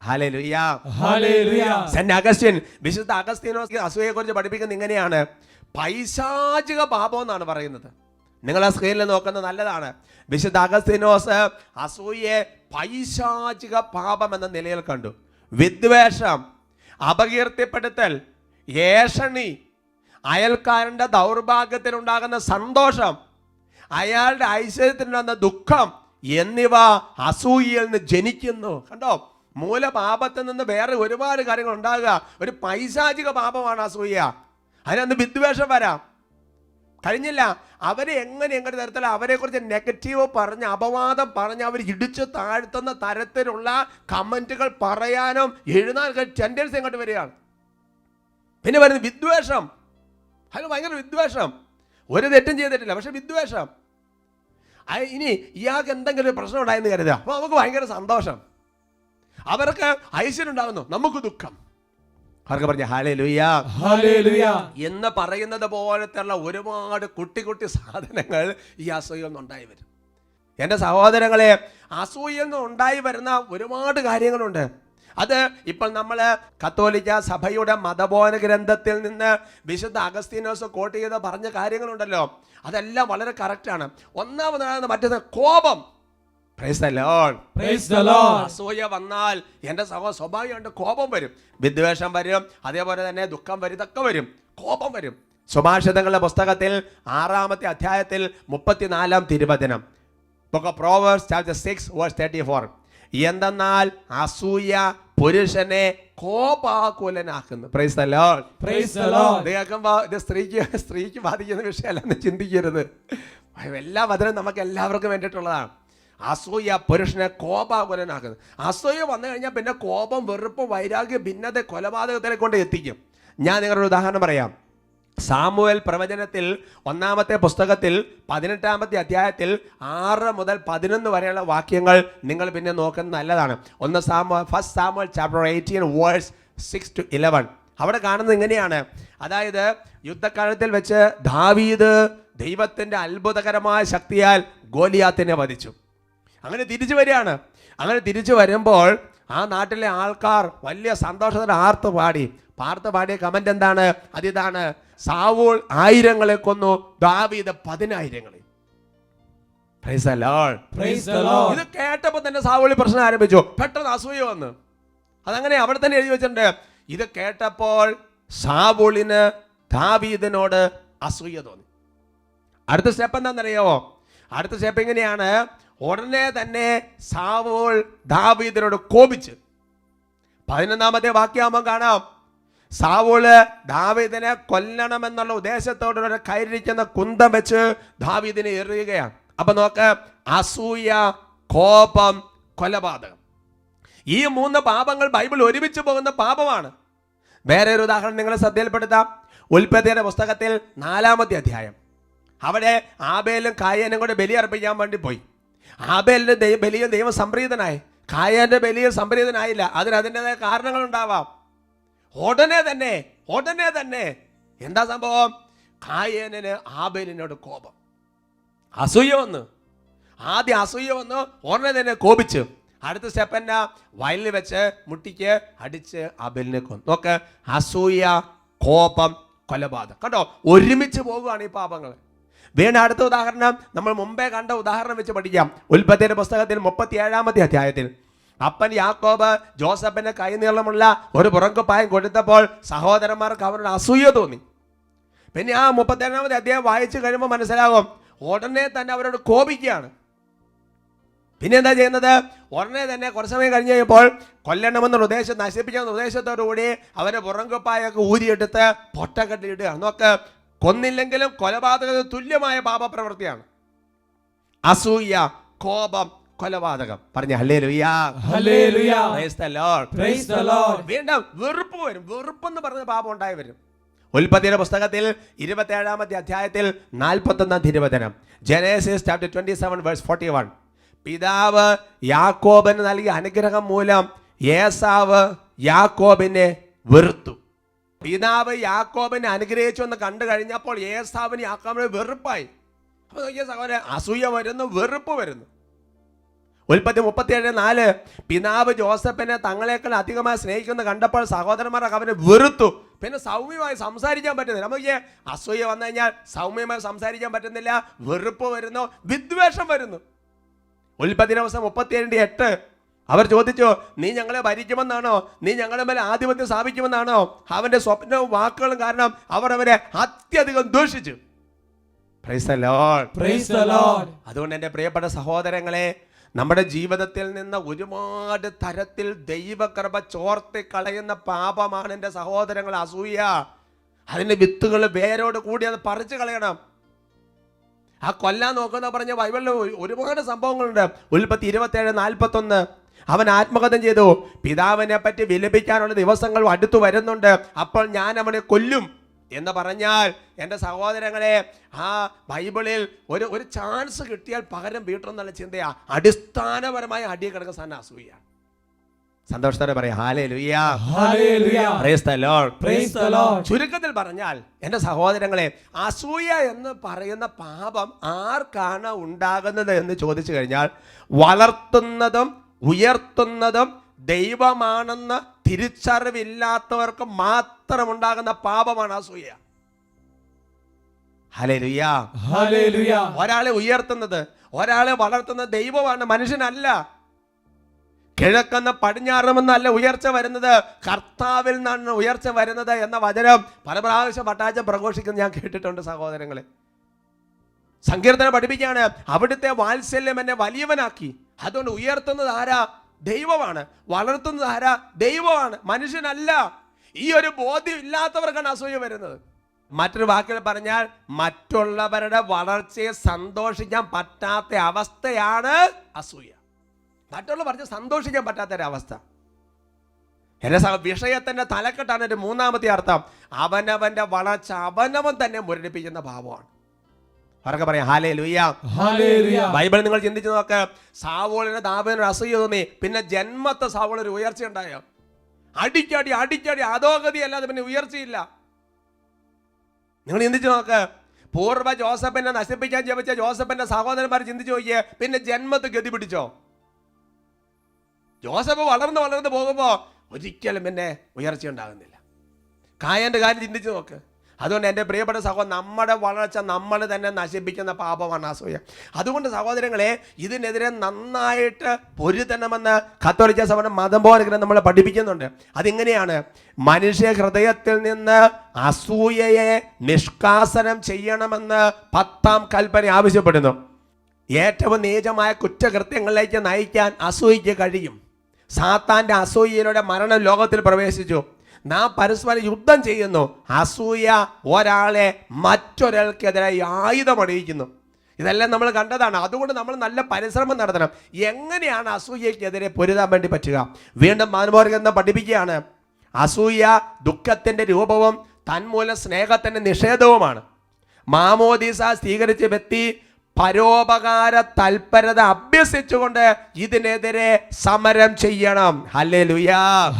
ഹല്ലേലൂയ. ഹല്ലേലൂയ. സെന്റ് അഗസ്റ്റിൻ, വിശുദ്ധ അഗസ്തീനോസ് അസൂയയെ കുറിച്ച് പഠിപ്പിക്കുന്നത് ഇങ്ങനെയാണ്, പൈശാചിക പാപം എന്നാണ് പറയുന്നത്. നിങ്ങൾ ആ സ്ക്രീനിൽ നോക്കുന്നത് നല്ലതാണ്. വിശുദ്ധ അഗസ്തീനോസ് അസൂയയെ പൈശാചിക പാപം എന്ന നിലയിൽ കണ്ടു. വിദ്വേഷം, അപകീർത്തിപ്പെടുത്തൽ, ഏഷണി, അയൽക്കാരന്റെ ദൗർഭാഗ്യത്തിനുണ്ടാകുന്ന സന്തോഷം, അയാളുടെ ഐശ്വര്യത്തിനുണ്ടാകുന്ന ദുഃഖം എന്നിവ അസൂയയിൽ നിന്ന് ജനിക്കുന്നു. കണ്ടോ, മൂലപാപത്തിൽ നിന്ന് വേറെ ഒരുപാട് കാര്യങ്ങൾ ഉണ്ടാകുക. ഒരു പൈശാചിക പാപമാണ് അസൂയ. അതിനകത്ത് വിദ്വേഷം വരാം. കഴിഞ്ഞില്ല, അവരെ എങ്ങനെ തരത്തില അവരെ കുറിച്ച് നെഗറ്റീവ് പറഞ്ഞ് അപവാദം പറഞ്ഞ് അവർ ഇടിച്ചു താഴ്ത്തുന്ന തരത്തിലുള്ള കമന്റുകൾ പറയാനും എഴുതാൻ ടെൻഡൻസി അങ്ങോട്ട് വരികയാണ്. പിന്നെ വരുന്നത് വിദ്വേഷം. അത് ഭയങ്കര വിദ്വേഷം. ഒരു തെറ്റും ചെയ്തിട്ടില്ല, പക്ഷെ വിദ്വേഷം. ഇനി ഇയാൾക്ക് എന്തെങ്കിലും ഒരു പ്രശ്നം ഉണ്ടായെന്ന് കരുതുക, അപ്പൊ നമുക്ക് ഭയങ്കര സന്തോഷം. അവർക്ക് ഐശ്വര്യം ഉണ്ടാകുന്നു, നമുക്ക് ദുഃഖം. അവർക്ക് പറഞ്ഞ ഹല്ലേലൂയ ഹല്ലേലൂയ എന്ന് പറയുന്നത് പോലത്തെയുള്ള ഒരുപാട് കുട്ടി സാധനങ്ങൾ ഈ അസൂയയിൽ നിന്ന് ഉണ്ടായി വരും. എൻ്റെ സഹോദരങ്ങളെ, അസൂയയിൽ നിന്ന് ഉണ്ടായി വരുന്ന ഒരുപാട് കാര്യങ്ങളുണ്ട്. അത് ഇപ്പോൾ നമ്മൾ കത്തോലിക്ക സഭയുടെ മതബോധന ഗ്രന്ഥത്തിൽ നിന്ന് വിശുദ്ധ അഗസ്തീനോസ് കോട്ട് ചെയ്ത് പറഞ്ഞ കാര്യങ്ങളുണ്ടല്ലോ, അതെല്ലാം വളരെ കറക്റ്റാണ്. ഒന്നാമതാണ് മറ്റേത് കോപം. Praise the Lord. Praise the Lord. അസൂയ വന്നാൽ എൻ്റെ സ്വാഭാവികമായിട്ട് കോപം വരും, വിദ്വേഷം വരും, അതേപോലെ തന്നെ ദുഃഖം വരും, ഇതൊക്കെ വരും, കോപം വരും. സുഭാഷിതങ്ങളുടെ പുസ്തകത്തിൽ 6-ാമത്തെ അധ്യായത്തിൽ 34-ാം തിരുവചനം, Book of Proverbs chapter 6 verse 34, എന്തെന്നാൽ അസൂയ പുരുഷനെ കോപാകുലനാക്കുന്നു. Praise the Lord. Praise the Lord. ഇത് സ്ത്രീക്ക് ബാധിക്കുന്ന വിഷയമല്ലെന്ന് ചിന്തിക്കരുത്. എല്ലാ വചനവും നമുക്ക് എല്ലാവർക്കും വേണ്ടിയിട്ടുള്ളതാണ്. അസൂയ പുരുഷനെ കോപാകുലനാക്കുന്നത്. അസൂയ വന്നു കഴിഞ്ഞാൽ പിന്നെ കോപം, വെറുപ്പ്, വൈരാഗ്യം, ഭിന്നത, കൊലപാതകത്തിനെ കൊണ്ട് എത്തിക്കും. ഞാൻ നിങ്ങളൊരു ഉദാഹരണം പറയാം. സാമുവേൽ പ്രവചനത്തിൽ 1-ാമത്തെ പുസ്തകത്തിൽ 18-ാമത്തെ അധ്യായത്തിൽ 6 മുതൽ 11 വരെയുള്ള വാക്യങ്ങൾ നിങ്ങൾ പിന്നെ നോക്കുന്നത് നല്ലതാണ്. First Samuel chapter 18 verse 6 to 11. അവിടെ കാണുന്നത് ഇങ്ങനെയാണ്. അതായത് യുദ്ധകാലത്തിൽ വെച്ച് ദാവീദ് ദൈവത്തിൻ്റെ അത്ഭുതകരമായ ശക്തിയാൽ ഗോലിയാത്തിനെ വധിച്ചു. അങ്ങനെ തിരിച്ചു വരികയാണ്. അങ്ങനെ തിരിച്ചു വരുമ്പോൾ ആ നാട്ടിലെ ആൾക്കാർ വലിയ സന്തോഷത്തോടെ പാർത്ത് പാടിയ കമന്റ് എന്താണ്? അതിതാണ്, സാവൂൾ 1000 കൊന്നു, ദാവീദ് 10,000. Praise the Lord. Praise the Lord. ഇത് കേട്ടപ്പോൾ തന്നെ സാവൂൾ പ്രശ്നം ആരംഭിച്ചു. പെട്ടെന്ന് അസൂയ വന്ന്. അതങ്ങനെ അവിടെ തന്നെ എഴുതി വെച്ചിട്ടുണ്ട്. ഇത് കേട്ടപ്പോൾ സാവൂളിന് ദാവീദിനോട് അസൂയ തോന്നി. അടുത്ത സ്റ്റെപ്പ് എന്താണെന്നറിയാമോ? അടുത്ത സ്റ്റെപ്പ് എങ്ങനെയാണ്? ഉടനെ തന്നെ സാവൂൾ ദാവീദിനോട് കോപിച്ച് 11-ാമത്തെ വാക്യാകുമ്പോൾ കാണാം, സാവൂള് ദാവീദിനെ കൊല്ലണമെന്നുള്ള ഉദ്ദേശത്തോടെ കയറിയിരിക്കുന്ന കുന്തം വെച്ച് ദാവീദിനെ എറിയുകയാണ്. അപ്പൊ നോക്ക്, അസൂയ, കോപം, കൊലപാതകം, ഈ 3 പാപങ്ങൾ ബൈബിൾ ഒരുമിച്ച് പോകുന്ന പാപമാണ്. വേറെ ഒരു ഉദാഹരണം നിങ്ങളെ ശ്രദ്ധയിൽപ്പെടുത്താം. ഉൽപ്പത്തിയുടെ പുസ്തകത്തിൽ 4-ാമത്തെ അധ്യായം. അവിടെ ആബേലും കായേനും കൂടെ ബലി അർപ്പിക്കാൻ വേണ്ടി പോയി. ആബേലിന്റെ ബലിയിൽ ദൈവം സംപ്രീതനായി, കായേന്റെ ബലിയിൽ സംപ്രീതനായില്ല. അതിൻ്റെതായ കാരണങ്ങൾ ഉണ്ടാവാം. ഉടനെ തന്നെ എന്താ സംഭവം? കായേനിന് ആബേലിനോട് കോപം, അസൂയ വന്നു. ആദ്യം അസൂയ വന്നു, ഉടനെ തന്നെ കോപിച്ചു. അടുത്ത സ്റ്റെപ്പ് എന്നാ? വയലിൽ വെച്ച് മുട്ടിക്ക് അടിച്ച് ആബേലിനെ കൊന്നു. നോക്ക്, അസൂയ, കോപം, കൊലപാതകം. കണ്ടോ, ഒരുമിച്ച് പോകുകയാണ് ഈ പാപങ്ങൾ. വീണ്ടും അടുത്ത ഉദാഹരണം നമ്മൾ മുമ്പേ കണ്ട ഉദാഹരണം വെച്ച് പഠിക്കാം. ഉൽപ്പത്തിയുടെ പുസ്തകത്തിൽ 37-ാമത്തെ അധ്യായത്തിൽ അപ്പൻ യാക്കോബ് ജോസഫിന് കൈനീളമുള്ള ഒരു പുറങ്കുപ്പായം കൊടുത്തപ്പോൾ സഹോദരന്മാർക്ക് അവരുടെ അസൂയ തോന്നി. പിന്നെ ആ 37-ാമത്തെ അധ്യായം വായിച്ചു കഴിയുമ്പോൾ മനസ്സിലാകും, ഉടനെ തന്നെ അവരോട് കോപിക്കുകയാണ്. പിന്നെ എന്താ ചെയ്യുന്നത്? ഉടനെ തന്നെ കുറച്ച് സമയം കഴിഞ്ഞ് കഴിഞ്ഞപ്പോൾ കൊല്ലണമെന്നുള്ള ഉദ്ദേശം, നശിപ്പിക്കുന്ന ഉദ്ദേശത്തോടുകൂടി അവരെ പുറങ്കുപ്പായൊക്കെ ഊരിയെടുത്ത് പൊട്ടക്കെട്ടിയിടുക. നോക്ക്, കൊന്നില്ലെങ്കിലും കൊലപാതകത്തിന് തുല്യമായ പാപപ്രവൃത്തിയാണ് അസൂയ, കോപം, കൊലപാതകം. പറഞ്ഞ hallelujah, hallelujah, praise the Lord, praise the Lord. വീണ്ടും വെറുപ്പ് വരും. വെറുപ്പെന്ന് പറഞ്ഞ പാപം ഉണ്ടായി വരും. ഉൽപ്പത്തിയുടെ പുസ്തകത്തിൽ 27-ാമത്തെ അധ്യായത്തിൽ 41-ാം തിരുവചനം, ജനേസിസ് ചാപ്റ്റർ 27:41. പിതാവ് യാക്കോബിന് നൽകിയ അനുഗ്രഹം മൂലം ഏസാവ് യാക്കോബിനെ വെറുത്തു. പിതാവ് യാക്കോബിനെ അനുഗ്രഹിച്ചു എന്ന് കണ്ടു കഴിഞ്ഞപ്പോൾ ഏസാവിന് യാക്കോബിനെ വെറുപ്പായി. അപ്പൊ നോക്കിയ സഹോദരൻ, അസൂയ വരുന്നു, വെറുപ്പ് വരുന്നു. ഉൽപ്പത്തി 37:4, പിതാവ് ജോസഫിനെ തങ്ങളെക്കാൾ അധികമായി സ്നേഹിക്കുന്ന കണ്ടപ്പോൾ സഹോദരന്മാർ അവനെ വെറുത്തു. പിന്നെ സൗമ്യമായി സംസാരിക്കാൻ പറ്റുന്നില്ല. നമുക്ക് അസൂയ വന്നു കഴിഞ്ഞാൽ സൗമ്യമായി സംസാരിക്കാൻ പറ്റുന്നില്ല, വെറുപ്പ് വരുന്നു, വിദ്വേഷം വരുന്നു. ഉൽപ്പത്തിയുടെ പുസ്തകം 37:8 അവർ ചോദിച്ചു, നീ ഞങ്ങളെ ഭരിക്കുമെന്നാണോ? നീ ഞങ്ങളുടെ മേലെ ആധിപത്യം സ്ഥാപിക്കുമെന്നാണോ? അവന്റെ സ്വപ്നവും വാക്കുകളും കാരണം അവർ അവരെ അത്യധികം ദൂഷിച്ചു. Praise the Lord, praise the Lord. അതുകൊണ്ട് എൻ്റെ പ്രിയപ്പെട്ട സഹോദരങ്ങളെ, നമ്മുടെ ജീവിതത്തിൽ നിന്ന് ഒരുപാട് തരത്തിൽ ദൈവകൃപ ചോർത്തി കളയുന്ന പാപമാണ് എൻ്റെ സഹോദരങ്ങൾ അസൂയ. അതിൻ്റെ വിത്തുകൾ വേരോട് കൂടി അത് പറിച്ചു കളയണം. ആ കൊല്ലാൻ നോക്കുന്ന പറഞ്ഞ ബൈബിളിൽ ഒരുപാട് സംഭവങ്ങളുണ്ട്. ഉൽപ്പത്തി 27:41 അവൻ ആത്മഹത്യ ചെയ്തു. പിതാവിനെ പറ്റി വിലപിക്കാനുള്ള ദിവസങ്ങൾ അടുത്തു വരുന്നുണ്ട്, അപ്പോൾ ഞാൻ അവനെ കൊല്ലും എന്ന് പറഞ്ഞാൽ എൻ്റെ സഹോദരങ്ങളെ, ആ ബൈബിളിൽ ഒരു ചാൻസ് കിട്ടിയാൽ പകരം വീട്ടണമെന്നുള്ള ചിന്തയാ. അടിസ്ഥാനപരമായ അടി കിടക്കുന്ന സാധനം അസൂയ. സന്തോഷത്തോടെ പറയാം hallelujah, hallelujah, praise the Lord, praise the Lord. ചുരുക്കത്തിൽ പറഞ്ഞാൽ എൻ്റെ സഹോദരങ്ങളെ, അസൂയ എന്ന് പറയുന്ന പാപം ആർക്കാണ് ഉണ്ടാകുന്നത് എന്ന് ചോദിച്ചു കഴിഞ്ഞാൽ, വളർത്തുന്നതും ഉയർത്തുന്നതും ദൈവമാണെന്ന് തിരിച്ചറിവില്ലാത്തവർക്ക് മാത്രം ഉണ്ടാകുന്ന പാപമാണ് അസൂയ. Hallelujah, hallelujah. ഒരാളെ ഉയർത്തുന്നത്, ഒരാളെ വളർത്തുന്നത് ദൈവമാണ്, മനുഷ്യനല്ല. കിഴക്കെന്ന് പടിഞ്ഞാറുമെന്നല്ല ഉയർച്ച വരുന്നത്, കർത്താവിൽ നിന്നാണ് ഉയർച്ച വരുന്നത് എന്ന വചനം പല പ്രാവശ്യം പട്ടാച്ചൻ പ്രഘോഷിക്കുന്നത് ഞാൻ കേട്ടിട്ടുണ്ട് സഹോദരങ്ങളെ. സങ്കീർത്തനം പഠിപ്പിക്കുകയാണ്, അവിടുത്തെ വാത്സല്യം എന്നെ വലിയവനാക്കി. അതുകൊണ്ട് ഉയർത്തുന്നത് ആരാ? ദൈവമാണ്. വളർത്തുന്നത് ആരാ? ദൈവമാണ്, മനുഷ്യനല്ല. ഈ ഒരു ബോധ്യം ഇല്ലാത്തവർക്കാണ് അസൂയ വരുന്നത്. മറ്റൊരു വാക്കിൽ പറഞ്ഞാൽ, മറ്റുള്ളവരുടെ വളർച്ചയെ സന്തോഷിക്കാൻ പറ്റാത്ത അവസ്ഥയാണ് അസൂയ. മറ്റുള്ള പറഞ്ഞ് സന്തോഷിക്കാൻ പറ്റാത്തൊരവസ്ഥ. എൻ്റെ വിഷയത്തിൻ്റെ തലക്കെട്ടാണ് എൻ്റെ 3-ാമത്തെ അർത്ഥം. അവനവന്റെ വളർച്ച അവനവൻ തന്നെ മുരടിപ്പിക്കുന്ന ഭാവമാണ്. അവരൊക്കെ പറയാം ഹല്ലേലൂയ, ഹല്ലേലൂയ. ബൈബിൾ നിങ്ങൾ ചിന്തിച്ചു നോക്ക്. സാവൂളിന് ദാവീദിനൊരു അസൂയ തോന്നി, പിന്നെ ജന്മത്തെ സാവൂളിന് ഒരു ഉയർച്ച ഉണ്ടായോ? അടിക്കടി അധോഗതി അല്ലാതെ പിന്നെ ഉയർച്ചയില്ല. നിങ്ങൾ ചിന്തിച്ചു നോക്ക്. പൂർവ്വ ജോസഫിനെ നശിപ്പിക്കാൻ ജപിച്ച ജോസഫിന്റെ സഹോദരന്മാർ ചിന്തിച്ചു നോക്കിയേ, പിന്നെ ജന്മത്ത് ഗതി പിടിച്ചോ? ജോസഫ് വളർന്ന് പോകുമ്പോൾ ഒരിക്കലും പിന്നെ ഉയർച്ച ഉണ്ടാകുന്നില്ല. കായന്റെ കാര്യം ചിന്തിച്ചു നോക്ക്. അതുകൊണ്ട് എൻ്റെ പ്രിയപ്പെട്ട സഹോദരൻ, നമ്മുടെ വളർച്ച നമ്മൾ തന്നെ നശിപ്പിക്കുന്ന പാപമാണ് അസൂയ. അതുകൊണ്ട് സഹോദരങ്ങളെ, ഇതിനെതിരെ നന്നായിട്ട് പൊരുതണമെന്ന് കത്തോലിക്ക സഭ മതബോധനം നമ്മളെ പഠിപ്പിക്കുന്നുണ്ട്. അതിങ്ങനെയാണ്, മനുഷ്യ ഹൃദയത്തിൽ നിന്ന് അസൂയയെ നിഷ്കാസനം ചെയ്യണമെന്ന് 10-ാം കൽപ്പന ആവശ്യപ്പെടുന്നു. ഏറ്റവും നീചമായ കുറ്റകൃത്യങ്ങളിലേക്ക് നയിക്കാൻ അസൂയയ്ക്ക് കഴിയും. സാത്താന്റെ അസൂയയിലൂടെ മരണം ലോകത്തിൽ പ്രവേശിച്ചു. നാം പരസ്പരം യുദ്ധം ചെയ്യുന്നു. അസൂയ ഒരാളെ മറ്റൊരാൾക്കെതിരായി ആയുധം അണിയിക്കുന്നു. ഇതെല്ലാം നമ്മൾ കണ്ടതാണ്. അതുകൊണ്ട് നമ്മൾ നല്ല പരിശ്രമം നടത്തണം. എങ്ങനെയാണ് അസൂയക്കെതിരെ പൊരുതാൻ വേണ്ടി പറ്റുക? വീണ്ടും മാനുമോർഗം പഠിപ്പിക്കുകയാണ്, അസൂയ ദുഃഖത്തിൻ്റെ രൂപവും തന്മൂലം സ്നേഹത്തിൻ്റെ നിഷേധവുമാണ്. മാമോദീസ സ്വീകരിച്ച വ്യക്തി പരോപകാര തൽപരത അഭ്യസിച്ചുകൊണ്ട് ഇതിനെതിരെ സമരം ചെയ്യണം. Hallelujah,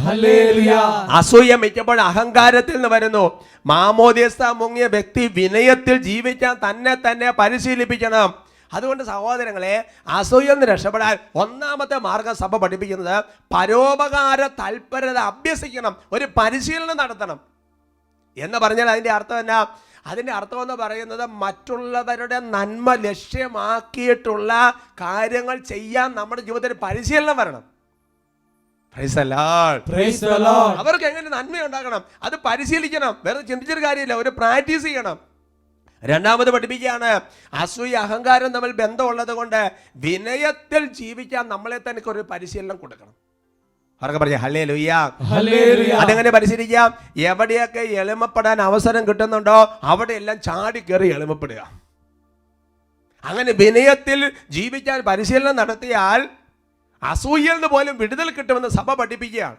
hallelujah. അസൂയ മിക്കപ്പോൾ അഹങ്കാരത്തിൽ നിന്ന് വരുന്നു. മാമോദീസ മുങ്ങിയ വ്യക്തി വിനയത്തിൽ ജീവിക്കാൻ തന്നെ പരിശീലിപ്പിക്കണം. അതുകൊണ്ട് സഹോദരങ്ങളെ, അസൂയയിൽ നിന്ന് രക്ഷപ്പെടാൻ ഒന്നാമത്തെ മാർഗം സഭ പഠിപ്പിക്കുന്നത് പരോപകാര തൽപരത അഭ്യസിക്കണം, ഒരു പരിശീലനം നടത്തണം. എന്ന് പറഞ്ഞാൽ അതിൻ്റെ അർത്ഥം എന്നാ? അതിൻ്റെ അർത്ഥം എന്ന് പറയുന്നത് മറ്റുള്ളവരുടെ നന്മ ലക്ഷ്യമാക്കിയിട്ടുള്ള കാര്യങ്ങൾ ചെയ്യാൻ നമ്മുടെ ജീവിതത്തിൽ പരിശീലനം വരണം. അവർക്ക് എങ്ങനെ നന്മ ഉണ്ടാക്കണം, അത് പരിശീലിക്കണം. വെറുതെ ചിന്തിച്ചൊരു കാര്യമില്ല, ഒരു പ്രാക്ടീസ് ചെയ്യണം. രണ്ടാമത് പഠിപ്പിക്കുകയാണ്, അസൂയ അഹങ്കാരം തമ്മിൽ ബന്ധമുള്ളത് കൊണ്ട് വിനയത്തിൽ ജീവിക്കാൻ നമ്മളെ തന്നെ ഒരു പരിശീലനം കൊടുക്കണം. അവർക്ക് പറഞ്ഞ ഹല്ലേലൂയ. അതെങ്ങനെ പരിശീലിക്കാം? എവിടെയൊക്കെ എളിമപ്പെടാൻ അവസരം കിട്ടുന്നുണ്ടോ അവിടെയെല്ലാം ചാടി കയറി എളിമപ്പെടുക. അങ്ങനെ വിനയത്തിൽ ജീവിക്കാൻ പരിശീലനം നടത്തിയാൽ അസൂയയിൽ നിന്ന് പോലും വിടുതൽ കിട്ടുമെന്ന് സഭ പഠിപ്പിക്കുകയാണ്.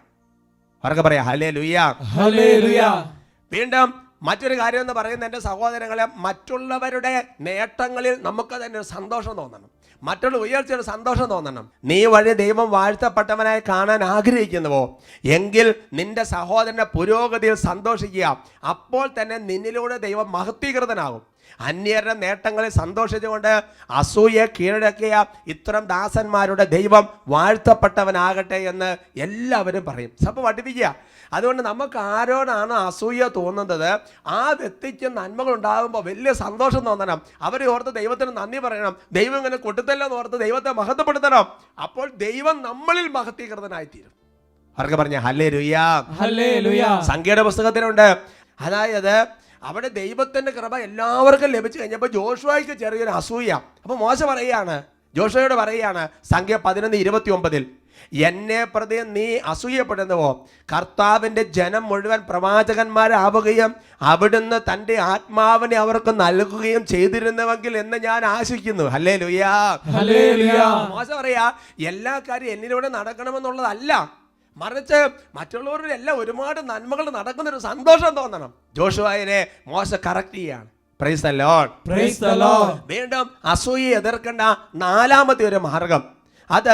അവർക്ക് പറയാം ഹല്ലേലൂയ. വീണ്ടും മറ്റൊരു കാര്യം എന്ന് പറയുന്നത്, എൻ്റെ സഹോദരങ്ങളെ, മറ്റുള്ളവരുടെ നേട്ടങ്ങളിൽ നമുക്ക് തന്നെ ഒരു സന്തോഷം തോന്നണം, മറ്റുള്ള ഉയർച്ചയുടെ സന്തോഷം തോന്നണം. നീ വഴി ദൈവം വാഴ്ത്തപ്പെട്ടവനായി കാണാൻ ആഗ്രഹിക്കുന്നുവോ എങ്കിൽ നിന്റെ സഹോദരന്റെ പുരോഗതിയിൽ സന്തോഷിക്കുക. അപ്പോൾ തന്നെ നിന്നിലൂടെ ദൈവം മഹത്വീകൃതനാകും. അന്യരുടെ നേട്ടങ്ങളിൽ സന്തോഷിച്ചുകൊണ്ട് അസൂയ കീഴടക്കിയ ഇത്തരം ദാസന്മാരുടെ ദൈവം വാഴ്ത്തപ്പെട്ടവനാകട്ടെ എന്ന് എല്ലാവരും പറയും. സഭ പഠിപ്പിക്കുക. അതുകൊണ്ട് നമുക്ക് ആരോടാണ് അസൂയ തോന്നുന്നത്, ആ വ്യക്തിക്ക് നന്മകൾ ഉണ്ടാകുമ്പോൾ വലിയ സന്തോഷം തോന്നണം. അവരെ ഓർത്ത് ദൈവത്തിന് നന്ദി പറയണം. ദൈവം ഇങ്ങനെ കൊടുത്തല്ലെന്ന് ഓർത്ത് ദൈവത്തെ മഹത്വപ്പെടുത്തണം. അപ്പോൾ ദൈവം നമ്മളിൽ മഹത്വീകൃതനായിത്തീരും. അവർക്ക് പറഞ്ഞ ഹല്ലേലൂയ. സംഖ്യയുടെ പുസ്തകത്തിലുണ്ട്. അതായത് അവിടെ ദൈവത്തിന്റെ കൃപ എല്ലാവർക്കും ലഭിച്ചു കഴിഞ്ഞപ്പോൾ ജോഷുവയ്ക്ക് ചെറിയൊരു അസൂയ. അപ്പൊ മോശ പറയുകയാണ്, ജോഷുവയോട് പറയുകയാണ്, സംഖ്യ 11:29, എന്നെ പ്രതി നീ അസൂയപ്പെടുന്നുവോ? കർത്താവിൻ്റെ ജനം മുഴുവൻ പ്രവാചകന്മാരാവുകയും അവിടുന്ന് തൻ്റെ ആത്മാവിനെ അവർക്ക് നൽകുകയും ചെയ്തിരുന്നുവെങ്കിൽ എന്ന് ഞാൻ ആശിക്കുന്നു. ഹല്ലേലൂയ. മോശ പറയാ, എല്ലാ കാര്യം എന്നിലൂടെ നടക്കണമെന്നുള്ളതല്ല, മറിച്ച് മറ്റുള്ളവരുടെ എല്ലാം ഒരുപാട് നന്മകൾ നടക്കുന്നൊരു സന്തോഷം തോന്നണം. ജോഷുവയെ മോശ കറക്റ്റ് ചെയ്യാണ്. Price the Lord. വീണ്ടും അസൂയ എതിർക്കേണ്ട നാലാമത്തെ ഒരു മാർഗം, അത്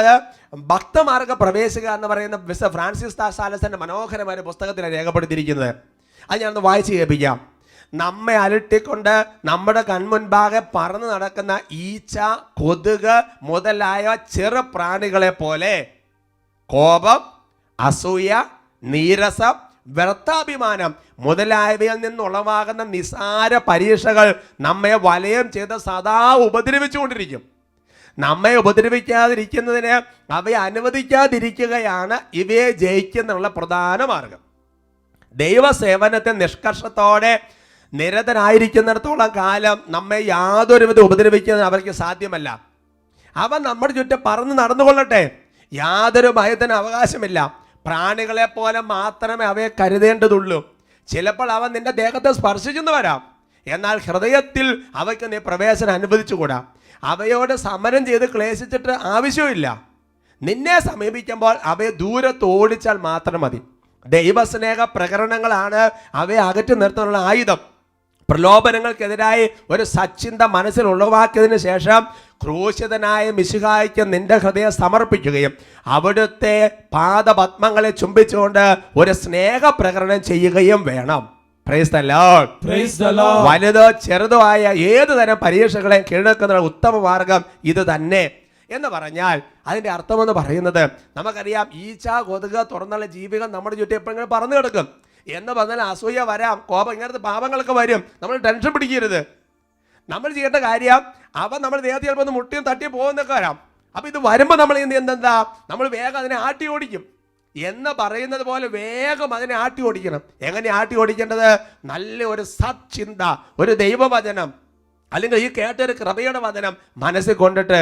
ഭക്തമാർഗ പ്രവേശിക എന്ന് പറയുന്ന മിസ്റ്റർ ഫ്രാൻസിസ് സാലസിന്റെ മനോഹരമായ പുസ്തകത്തിലാണ് രേഖപ്പെടുത്തിയിരിക്കുന്നത്. അത് ഞാനൊന്ന് വായിച്ച് കേൾപ്പിക്കാം. നമ്മെ അലട്ടിക്കൊണ്ട് നമ്മുടെ കൺമുൻപാകെ പറന്നു നടക്കുന്ന ഈച്ച, കൊതുക് മുതലായ ചെറു പ്രാണികളെ പോലെ കോപം, അസൂയ, നീരസം, വ്യർത്ഥാഭിമാനം മുതലായവയിൽ നിന്നുളവാകുന്ന നിസാര പരീക്ഷകൾ നമ്മെ വലയം ചെയ്ത് സദാ ഉപദ്രവിച്ചുകൊണ്ടിരിക്കും. നമ്മെ ഉപദ്രവിക്കാതിരിക്കുന്നതിന് അവയെ അനുവദിക്കാതിരിക്കുകയാണ് ഇവയെ ജയിക്കുന്നുള്ള പ്രധാന മാർഗം. ദൈവസേവനത്തെ നിഷ്കർഷത്തോടെ നിരതനായിരിക്കുന്നിടത്തോളം കാലം നമ്മെ യാതൊരുവിധ ഉപദ്രവിക്കുന്നത് അവർക്ക് സാധ്യമല്ല. അവ നമ്മുടെ ചുറ്റും പറന്ന് നടന്നുകൊള്ളട്ടെ, യാതൊരു ഭയത്തിന് അവകാശമില്ല. പ്രാണികളെ പോലെ മാത്രമേ അവയെ കരുതേണ്ടതുള്ളൂ. ചിലപ്പോൾ അവ നിന്റെ ദേഹത്തെ സ്പർശിച്ചെന്ന് വരാം, എന്നാൽ ഹൃദയത്തിൽ അവയ്ക്ക് നീ പ്രവേശനം അനുവദിച്ചുകൂടാ. അവയോട് സമരം ചെയ്ത് ക്ലേശിച്ചിട്ട് ആവശ്യമില്ല. നിന്നെ സമീപിക്കുമ്പോൾ അവയെ ദൂരത്ത് ഓടിച്ചാൽ മാത്രം മതി. ദൈവസ്നേഹ പ്രകരണങ്ങളാണ് അവയെ അകറ്റി നിർത്താനുള്ള ആയുധം. പ്രലോഭനങ്ങൾക്കെതിരായി ഒരു സച്ചിന്ത മനസ്സിൽ ഉളവാക്കിയതിനു ശേഷം ക്രൂശിതനായ മിശിഹായ്ക്ക് നിന്റെ ഹൃദയം സമർപ്പിക്കുകയും അവിടുത്തെ പാദപത്മങ്ങളെ ചുംബിച്ചുകൊണ്ട് ഒരു സ്നേഹ പ്രകടനം ചെയ്യുകയും വേണം. Price the Lord. വലുതോ ചെറുതോ ആയ ഏതു തരം പരീക്ഷകളെ കീഴടക്കുന്ന ഉത്തമ മാർഗം ഇത് തന്നെ എന്ന് പറഞ്ഞാൽ അതിൻ്റെ അർത്ഥമെന്ന് പറയുന്നത്, നമുക്കറിയാം ഈച്ച, കൊതുക് തുറന്നുള്ള ജീവികൾ നമ്മുടെ ചുറ്റും എപ്പോഴെങ്കിലും പറന്നു കിടക്കും. എന്ന് പറഞ്ഞാൽ അസൂയ വരാം, കോപം, ഇങ്ങനത്തെ പാപങ്ങളൊക്കെ വരും. നമ്മൾ ടെൻഷൻ പിടിക്കരുത്. നമ്മൾ ചെയ്യേണ്ട കാര്യം, അവ നമ്മൾ ദേഹത്ത് ചിലപ്പോൾ ഒന്ന് മുട്ടിയും തട്ടിയും പോകുന്നൊക്കെ വരാം. അപ്പം ഇത് വരുമ്പോൾ നമ്മൾ എന്താ, നമ്മൾ വേഗം അതിനെ ആട്ടി ഓടിക്കും എന്ന് പറയുന്നത് പോലെ വേഗം അതിനെ ആട്ടി ഓടിക്കണം. എങ്ങനെ ആട്ടി ഓടിക്കേണ്ടത്? നല്ല ഒരു സത്ചിന്ത, ഒരു ദൈവവചനം, അല്ലെങ്കിൽ ഈ കേട്ടൊരു കൃപയുടെ വചനം മനസ്സിൽ കൊണ്ടിട്ട്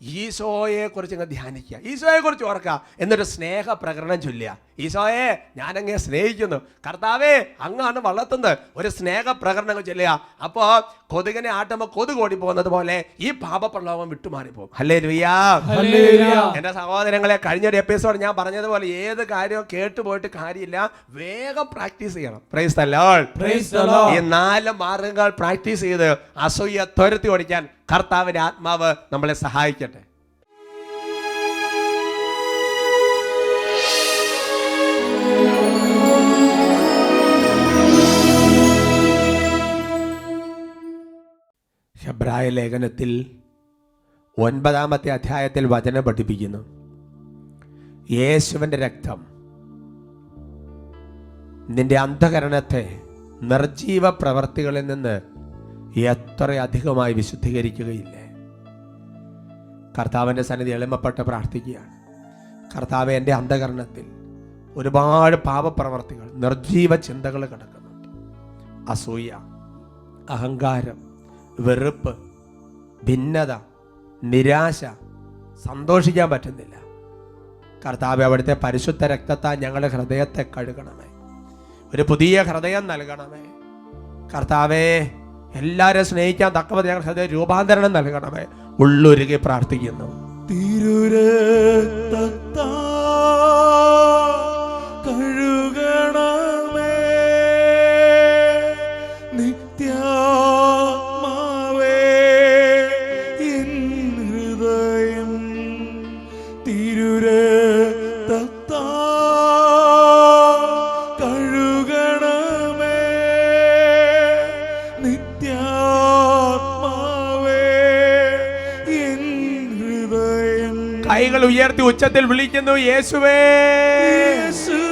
ഈശോയെ കുറിച്ച് ഇങ്ങനെ ധ്യാനിക്കുക, ഈശോയെ കുറിച്ച് ഓർക്കുക, എന്നൊരു സ്നേഹ പ്രകടനം ചൊല്ലുക. ഈശോയെ ഞാനങ്ങേ സ്നേഹിക്കുന്നു, കർത്താവേ അങ്ങാണ് വളർത്തുന്നത്, ഒരു സ്നേഹ പ്രകടനങ്ങൾ ചെല്ലുക. അപ്പോൾ കൊതുകിനെ ആട്ടുമ്പോൾ കൊതുക് ഓടി പോകുന്നത് പോലെ ഈ പാപപ്രലോഭം വിട്ടുമാറിപ്പോകും. ഹല്ലേലൂയാ. എന്റെ സഹോദരങ്ങളെ, കഴിഞ്ഞൊരു എപ്പിസോഡ് ഞാൻ പറഞ്ഞതുപോലെ ഏത് കാര്യവും കേട്ടുപോയിട്ട് കാര്യമില്ല, വേഗം പ്രാക്ടീസ് ചെയ്യണം. Price the Lord. ഈ 4 മാർഗങ്ങൾ പ്രാക്ടീസ് ചെയ്ത് അസൂയ തുരത്തി ഓടിക്കാൻ കർത്താവിന്റെ ആത്മാവ് നമ്മളെ സഹായിക്കട്ടെ. ഹെബ്രായ ലേഖനത്തിൽ 9-ാമത്തെ അധ്യായത്തിൽ വചനം പഠിപ്പിക്കുന്നു, യേശുവിൻ്റെ രക്തം നിന്റെ അന്ധകരണത്തെ നിർജീവ പ്രവർത്തികളിൽ നിന്ന് എത്ര അധികമായി വിശുദ്ധീകരിക്കുകയില്ലേ. കർത്താവിൻ്റെ സന്നിധി എളിമപ്പെട്ട് പ്രാർത്ഥിക്കുകയാണ്. കർത്താവ്, എൻ്റെ അന്ധകരണത്തിൽ ഒരുപാട് പാപപ്രവർത്തികൾ, നിർജീവ ചിന്തകൾ കിടക്കുന്നുണ്ട്. അസൂയ, അഹങ്കാരം, വെറുപ്പ്, ഭിന്നത, നിരാശ, സന്തോഷിക്കാൻ പറ്റുന്നില്ല. കർത്താവേ, അവിടുത്തെ പരിശുദ്ധ രക്തത്താൽ ഞങ്ങളുടെ ഹൃദയത്തെ കഴുകണമേ, ഒരു പുതിയ ഹൃദയം നൽകണമേ. കർത്താവേ, എല്ലാവരും സ്നേഹിക്കാൻ തക്കവണ്ണം ഞങ്ങളുടെ ഹൃദയ രൂപാന്തരണം നൽകണമേ. ഉള്ളൊരുകി പ്രാർത്ഥിക്കുന്നു. കഴുകണമേ നിത്യാത്മാവേ എൻ ഹൃദയം, തിരുരക്തത്താൽ കഴുകണമേ നിത്യാത്മാവേ എൻ ഹൃദയം. കൈകൾ ഉയർത്തി ഉച്ചത്തിൽ വിളിക്കുന്നു, യേശുവേ, യേശുവേ